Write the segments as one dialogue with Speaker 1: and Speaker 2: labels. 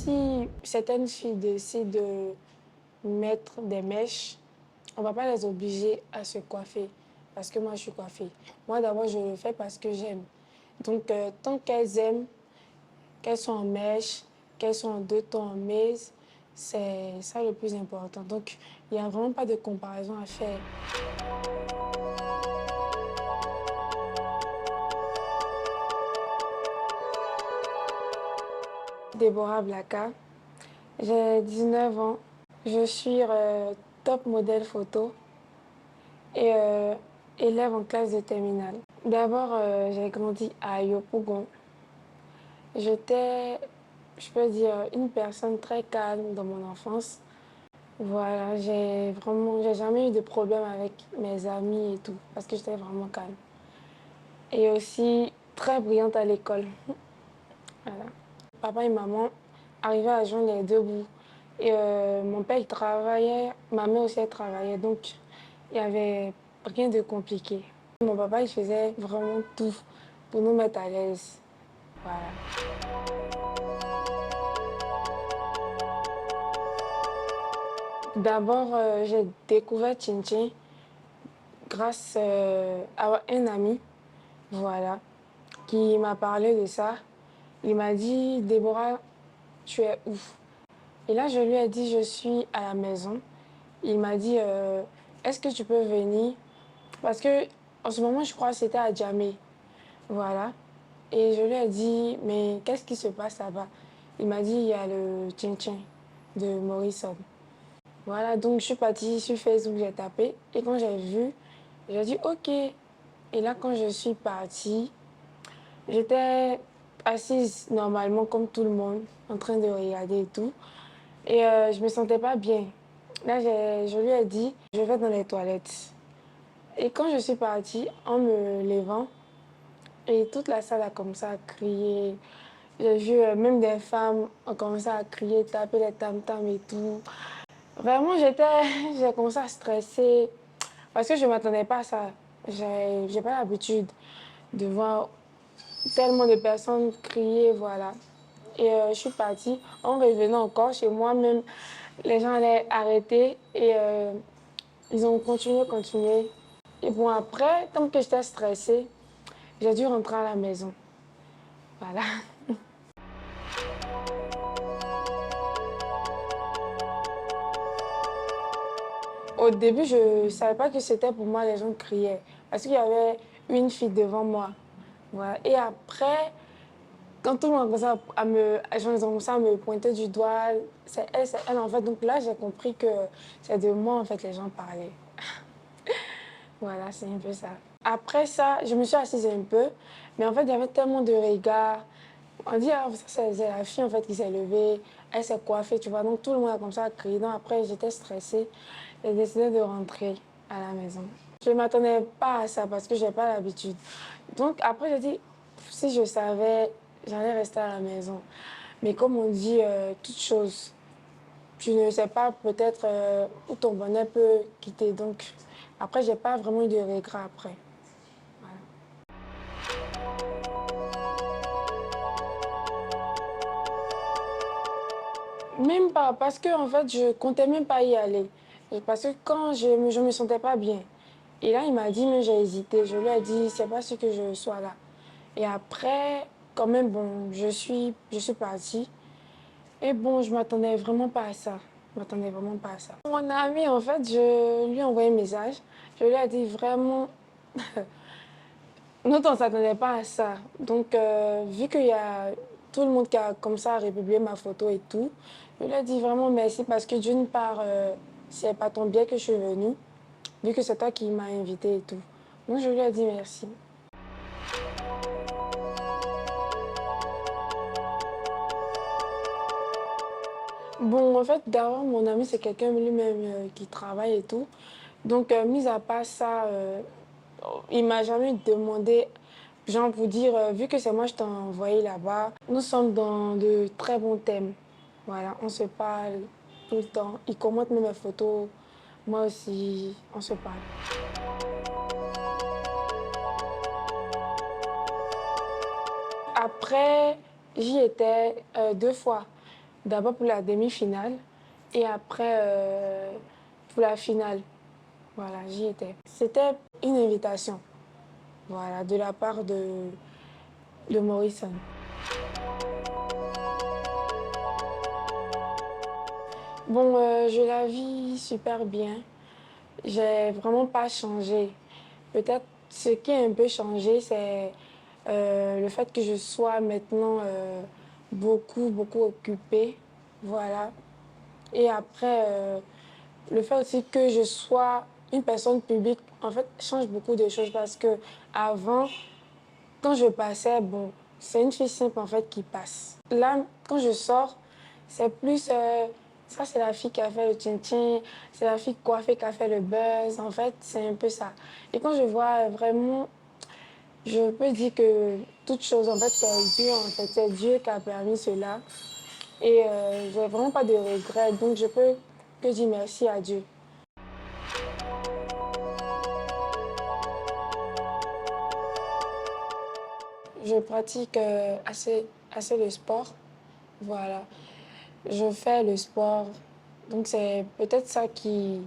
Speaker 1: si certaines filles décident de mettre des mèches, on ne va pas les obliger à se coiffer parce que moi, je suis coiffée. Moi, d'abord, je le fais parce que j'aime. Donc, tant qu'elles aiment, qu'elles sont en mèche, qu'elles sont en deux tons en maize, c'est ça le plus important. Donc, il n'y a vraiment pas de comparaison à faire. Déborah Blaka, j'ai 19 ans. Je suis top modèle photo et élève en classe de terminale. D'abord, j'ai grandi à Yopougon. J'étais, je peux dire, une personne très calme dans mon enfance. Voilà, j'ai jamais eu de problème avec mes amis et tout, parce que j'étais vraiment calme. Et aussi très brillante à l'école. Voilà. Papa et maman arrivaient à joindre les deux bouts. Et mon père, il travaillait, ma mère aussi, elle travaillait, donc il n'y avait rien de compliqué. Mon papa, il faisait vraiment tout pour nous mettre à l'aise. Voilà. D'abord, j'ai découvert Chin Chin grâce à un ami, voilà, qui m'a parlé de ça. Il m'a dit, Déborah, tu es où? Et là, je lui ai dit, je suis à la maison. Il m'a dit, est-ce que tu peux venir? Parce que en ce moment, je crois que c'était à Djamé. Voilà. Et je lui ai dit, mais qu'est-ce qui se passe là-bas? Il m'a dit, il y a le Tchin Tchin de Morrison. Voilà, donc je suis partie sur Facebook, j'ai tapé. Et quand j'ai vu, j'ai dit, OK. Et là, quand je suis partie, j'étais assise normalement comme tout le monde, en train de regarder et tout. Et je me sentais pas bien. Là, je lui ai dit, je vais dans les toilettes. Et quand je suis partie, en me levant, et toute la salle a commencé à crier. J'ai vu même des femmes ont commencé à crier, taper les tam-tams et tout. Vraiment, j'ai commencé à stresser parce que je ne m'attendais pas à ça. J'ai pas l'habitude de voir tellement de personnes crier, voilà. Et je suis partie. En revenant encore chez moi, même les gens allaient arrêter et ils ont continué. Et bon, après, tant que j'étais stressée, j'ai dû rentrer à la maison. Voilà. Au début, je ne savais pas que c'était pour moi, les gens criaient. Parce qu'il y avait une fille devant moi. Voilà. Et après, quand tout le monde a commencé les gens ont commencé à me pointer du doigt, c'est elle en fait. Donc là, j'ai compris que c'est de moi en fait les gens parlaient. Voilà, c'est un peu ça. Après ça, je me suis assise un peu, mais en fait, il y avait tellement de regards. On dit, ah, ça, c'est la fille en fait qui s'est levée, elle s'est coiffée, tu vois. Donc tout le monde a comme ça crié. Donc après, j'étais stressée. J'ai décidé de rentrer à la maison. Je ne m'attendais pas à ça parce que je n'ai pas l'habitude. Donc après, j'ai dit, si je savais, j'allais rester à la maison. Mais comme on dit, toute chose, tu ne sais pas peut-être où ton bonheur peut quitter. Donc après, je n'ai pas vraiment eu de regrets après. Voilà. Même pas, parce que en fait, je comptais même pas y aller. Parce que quand je me sentais pas bien. Et là, il m'a dit, mais j'ai hésité. Je lui ai dit, c'est pas ce que je sois là. Et après, quand même, bon, je suis partie. Et bon, je m'attendais vraiment pas à ça. Je m'attendais vraiment pas à ça. Mon ami, en fait, je lui ai envoyé un message. Je lui ai dit vraiment, nous, on ne s'attendait pas à ça. Donc, vu qu'il y a tout le monde qui a comme ça republié ma photo et tout, je lui ai dit vraiment merci parce que d'une part, c'est pas ton bien que je suis venue, vu que c'est toi qui m'as invité et tout. Donc, je lui ai dit merci. Bon, en fait, d'abord, mon ami, c'est quelqu'un lui-même qui travaille et tout. Donc, mis à part ça, il m'a jamais demandé, genre pour dire, vu que c'est moi je t'ai envoyé là-bas, nous sommes dans de très bons thèmes. Voilà, on se parle tout le temps. Il commente même mes photos. Moi aussi, on se parle. Après, j'y étais deux fois. d'abord pour la demi-finale et après pour la finale. Voilà, j'y étais. C'était une invitation, voilà, de la part de Morrison. Bon, je la vis super bien. J'ai vraiment pas changé. Peut-être ce qui a un peu changé, c'est le fait que je sois maintenant beaucoup occupée. Voilà. Et après, le fait aussi que je sois une personne publique, en fait, change beaucoup de choses parce que avant, quand je passais, bon, c'est une fille simple en fait qui passe. Là, quand je sors, c'est plus, ça c'est la fille qui a fait le tchin-tchin, c'est la fille coiffée qui a fait le buzz, en fait, c'est un peu ça. Et quand je vois vraiment, je peux dire que toute chose, en fait, c'est Dieu, en fait, c'est Dieu qui a permis cela. Et j'ai vraiment pas de regrets, donc je peux que dire merci à Dieu. Je pratique assez le sport, voilà. Je fais le sport, donc c'est peut-être ça qui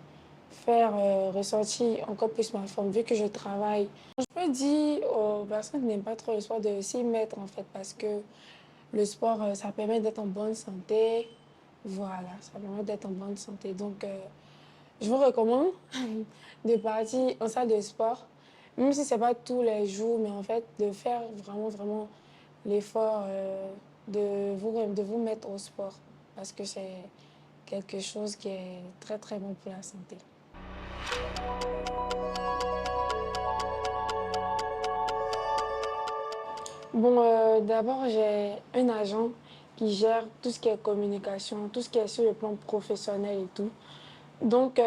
Speaker 1: fait ressortir encore plus ma forme, vu que je travaille. Je peux dire aux personnes qui n'aiment pas trop le sport de s'y mettre en fait, parce que le sport, ça permet d'être en bonne santé. Voilà, ça permet d'être en bonne santé. Donc, je vous recommande de partir en salle de sport, même si ce n'est pas tous les jours, mais en fait, de faire vraiment l'effort de vous mettre au sport, parce que c'est quelque chose qui est très bon pour la santé. Bon, d'abord, j'ai un agent qui gère tout ce qui est communication, tout ce qui est sur le plan professionnel et tout. Donc,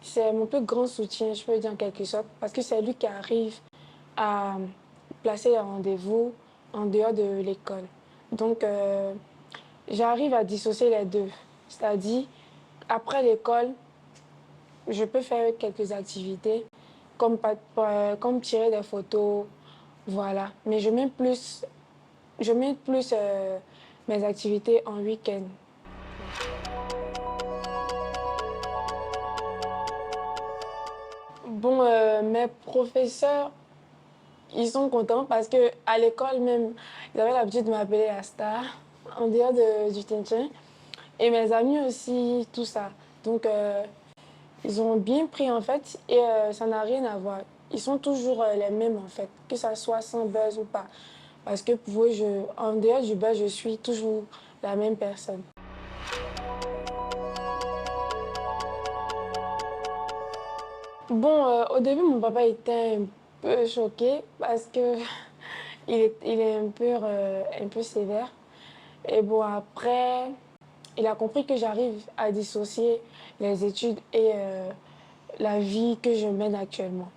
Speaker 1: c'est mon plus grand soutien, je peux dire en quelque sorte, parce que c'est lui qui arrive à placer les rendez-vous en dehors de l'école. Donc, j'arrive à dissocier les deux. C'est-à-dire, après l'école, je peux faire quelques activités, comme tirer des photos, voilà. Mais je mets plus mes activités en week-end. Bon, mes professeurs, ils sont contents parce que à l'école même, ils avaient l'habitude de m'appeler la star, en dehors du Tintin. Et mes amis aussi, tout ça. Donc, ils ont bien pris en fait et ça n'a rien à voir. Ils sont toujours les mêmes en fait, que ça soit sans buzz ou pas. Parce que pour eux, en dehors du buzz, je suis toujours la même personne. Bon, au début, mon papa était un peu choqué parce que il est un peu sévère. Et bon, après, il a compris que j'arrive à dissocier les études et la vie que je mène actuellement.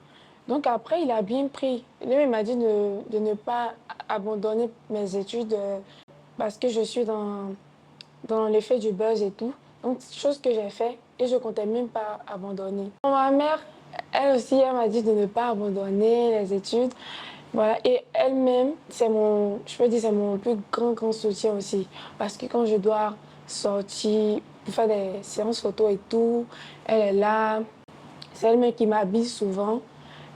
Speaker 1: Donc après, il a bien pris. Lui, il m'a dit de ne pas abandonner mes études parce que je suis dans l'effet du buzz et tout. Donc, chose que j'ai fait et je comptais même pas abandonner. Ma mère, elle aussi, elle m'a dit de ne pas abandonner les études. Voilà, et elle-même, je peux dire, c'est mon plus grand soutien aussi. Parce que quand je dois sortir pour faire des séances photo et tout, elle est là. C'est elle-même qui m'habille souvent.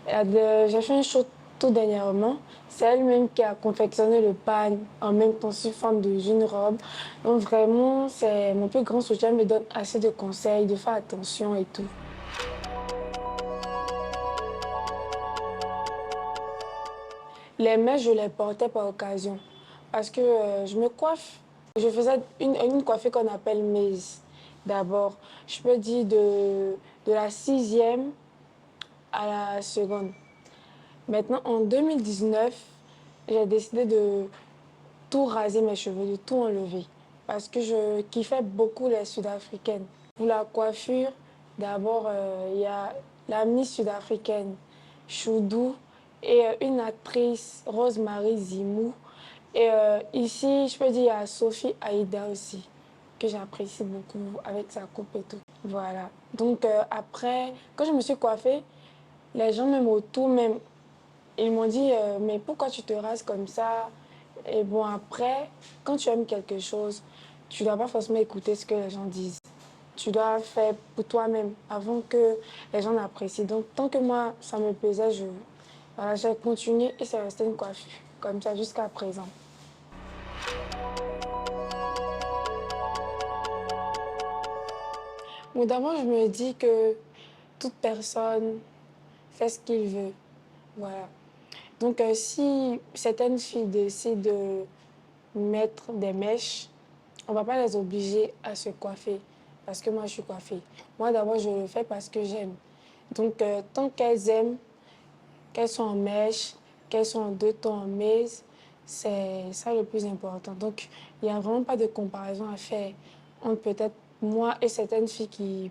Speaker 1: J'ai fait un show tout dernièrement. C'est elle-même qui a confectionné le pagne en même temps sous forme d'une robe. Donc vraiment, c'est mon plus grand soutien. Elle me donne assez de conseils, de faire attention et tout. Les mèches, je les portais par occasion parce que je me coiffe. Je faisais une coiffure qu'on appelle maze d'abord. Je peux dire de la sixième à la seconde. Maintenant, en 2019, j'ai décidé de tout raser mes cheveux, de tout enlever. Parce que je kiffais beaucoup les Sud-Africaines. Pour la coiffure, d'abord, il y a la Miss sud-africaine, Choudou, et une actrice, Rosemary Zimou. Et ici, je peux dire, il y a Sophie Aïda aussi, que j'apprécie beaucoup avec sa coupe et tout. Voilà. Donc après, quand je me suis coiffée, les gens même autour, même ils m'ont dit, mais pourquoi tu te rases comme ça? Et bon, après, quand tu aimes quelque chose, tu ne dois pas forcément écouter ce que les gens disent. Tu dois faire pour toi-même avant que les gens l'apprécient. Donc, tant que moi, ça me plaisait, voilà, j'ai continué et c'est resté une coiffure comme ça jusqu'à présent. Bon, d'abord, je me dis que toute personne fait ce qu'il veut. Voilà. Donc, si certaines filles décident de mettre des mèches, on ne va pas les obliger à se coiffer parce que moi, je suis coiffée. Moi, d'abord, je le fais parce que j'aime. Donc, tant qu'elles aiment, qu'elles sont en mèche, qu'elles sont en deux tons en maize, c'est ça le plus important. Donc, il n'y a vraiment pas de comparaison à faire entre peut-être moi et certaines filles qui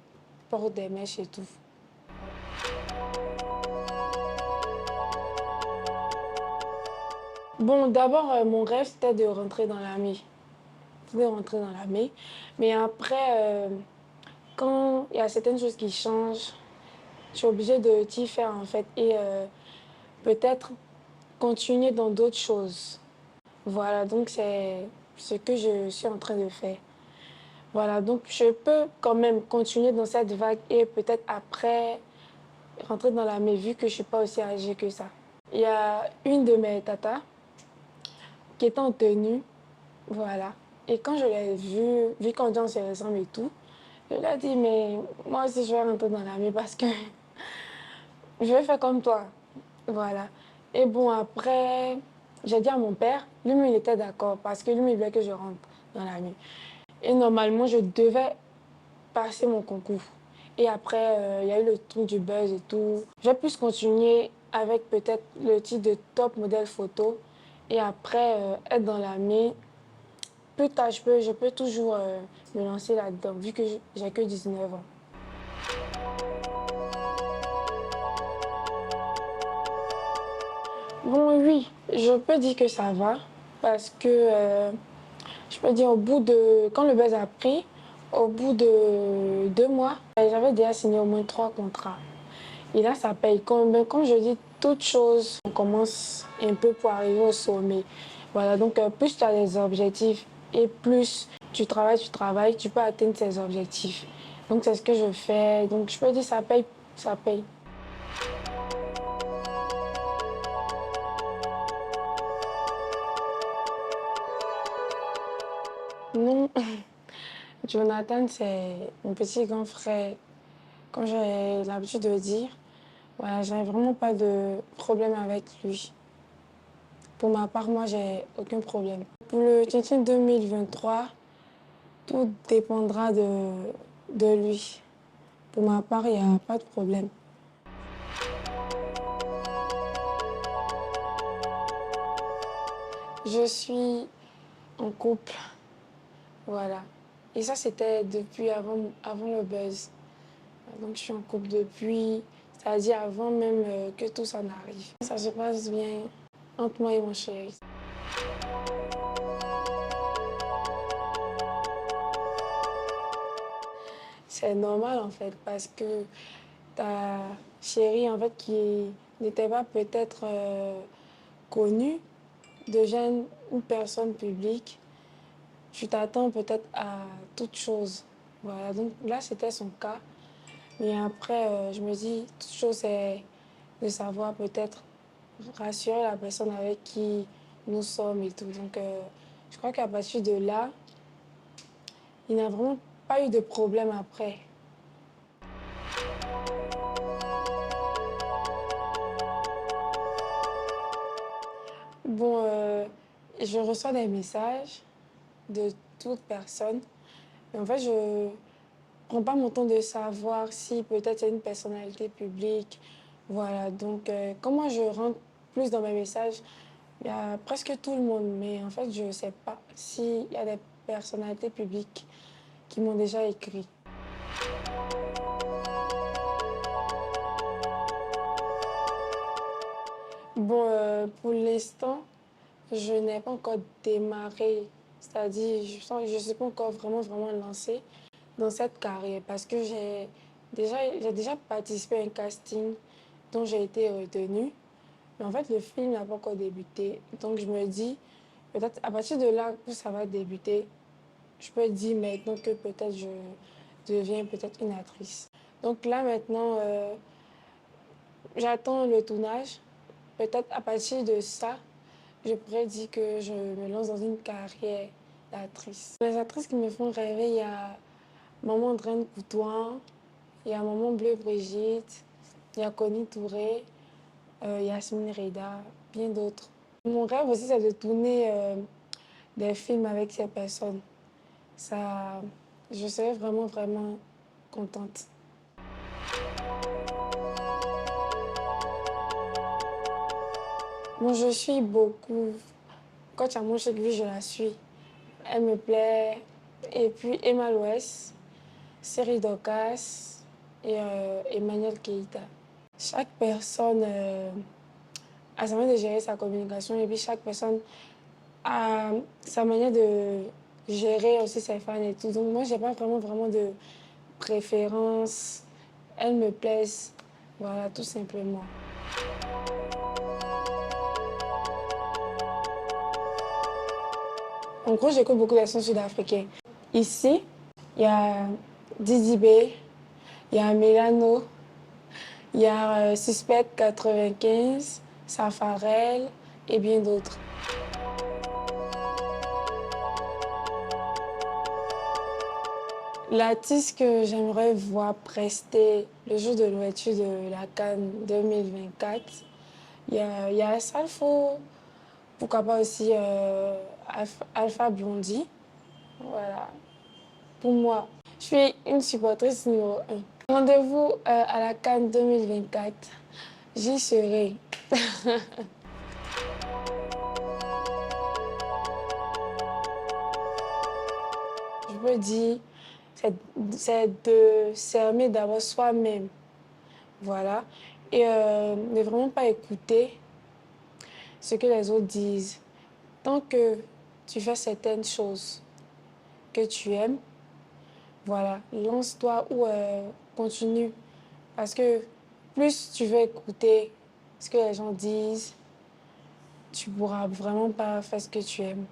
Speaker 1: portent des mèches et tout. Bon, d'abord, mon rêve, c'était de rentrer dans l'armée. C'était de rentrer dans l'armée. Mais après, quand il y a certaines choses qui changent, je suis obligée de t'y faire en fait. Et peut-être continuer dans d'autres choses. Voilà, donc c'est ce que je suis en train de faire. Voilà, donc je peux quand même continuer dans cette vague et peut-être après rentrer dans l'armée vu que je ne suis pas aussi âgée que ça. Il y a une de mes tatas qui était en tenue, voilà. Et quand je l'ai vue, vu qu'on dit on se ressemble et tout, je lui ai dit, mais moi aussi je vais rentrer dans l'armée parce que je vais faire comme toi. Voilà. Et bon, après, j'ai dit à mon père, lui, il était d'accord parce que lui, il voulait que je rentre dans l'armée. Et normalement, je devais passer mon concours. Et après, il y a eu le truc du buzz et tout. J'ai pu continuer avec peut-être le titre de top modèle photo. Et après, être dans l'armée. Plus tard, je peux toujours me lancer là-dedans, vu que j'ai que 19 ans. Bon, oui, je peux dire que ça va, parce que je peux dire quand le buzz a pris, au bout de 2 mois, j'avais déjà signé au moins 3 contrats. Et là, ça paye. Comme je dis, toute chose, on commence un peu pour arriver au sommet. Voilà, donc plus tu as des objectifs et plus tu travailles, tu peux atteindre ces objectifs. Donc c'est ce que je fais. Donc je peux dire ça paye, ça paye. Non, Jonathan, c'est mon petit grand frère. Comme j'ai l'habitude de dire, voilà, j'ai vraiment pas de problème avec lui. Pour ma part, moi, j'ai aucun problème. Pour le Tchin 2023, tout dépendra de lui. Pour ma part, il n'y a pas de problème. Je suis en couple, voilà. Et ça, c'était depuis avant le buzz. Donc, je suis en couple depuis, c'est-à-dire avant même que tout ça n'arrive. Ça se passe bien entre moi et mon chéri. C'est normal en fait parce que ta chérie en fait qui n'était pas peut-être connue, devient une personne publique, tu t'attends peut-être à toute chose. Voilà, donc là c'était son cas. Mais après, je me dis, toute chose c'est de savoir peut-être rassurer la personne avec qui nous sommes et tout. Donc je crois qu'à partir de là, il n'y a vraiment pas eu de problème après. Bon, je reçois des messages de toute personne. Mais en fait, je ne prends pas mon temps de savoir si peut-être c'est une personnalité publique. Voilà, donc quand moi je rentre plus dans mes messages, il y a presque tout le monde. Mais en fait, je ne sais pas s'il y a des personnalités publiques qui m'ont déjà écrit. Bon, pour l'instant, je n'ai pas encore démarré, c'est-à-dire je ne suis pas encore vraiment lancée dans cette carrière parce que j'ai déjà participé à un casting dont j'ai été retenue. Mais en fait, le film n'a pas encore débuté. Donc je me dis, peut-être à partir de là où ça va débuter, je peux dire maintenant que peut-être je deviens peut-être une actrice. Donc là maintenant, j'attends le tournage. Peut-être à partir de ça, je pourrais dire que je me lance dans une carrière d'actrice. Les actrices qui me font rêver, il y a Maman Draine Coutoin, il y a Maman Bleu Brigitte, il y a Connie Touré, Yasmine Reda, bien d'autres. Mon rêve aussi, c'est de tourner des films avec ces personnes. Ça, je serais vraiment, vraiment contente. Moi, je suis beaucoup. Quand tu as mon chez lui, je la suis. Elle me plaît. Et puis Emma Loès, Seri Docas et Emmanuel Keïta. Chaque personne a sa manière de gérer sa communication et puis chaque personne a sa manière de gérer aussi ses fans et tout. Donc moi, j'ai pas vraiment, vraiment de préférence. Elles me plaisent. Voilà, tout simplement. En gros, j'écoute beaucoup de sons sud-africains. Ici, il y a Didi B, il y a Mélano, il y a Suspect 95, Safarel et bien d'autres. L'artiste que j'aimerais voir prester le jour de l'ouverture de la CAN 2024, il y a Salfo, pourquoi pas aussi Alpha Blondie. Voilà, pour moi, je suis une supportrice numéro un. Rendez-vous à la CAN 2024, j'y serai. Je peux dire, c'est de s'aimer d'abord soi-même. Voilà. Et ne vraiment pas écouter ce que les autres disent. Tant que tu fais certaines choses que tu aimes, voilà, lance-toi ou continue. Parce que plus tu veux écouter ce que les gens disent, tu pourras vraiment pas faire ce que tu aimes.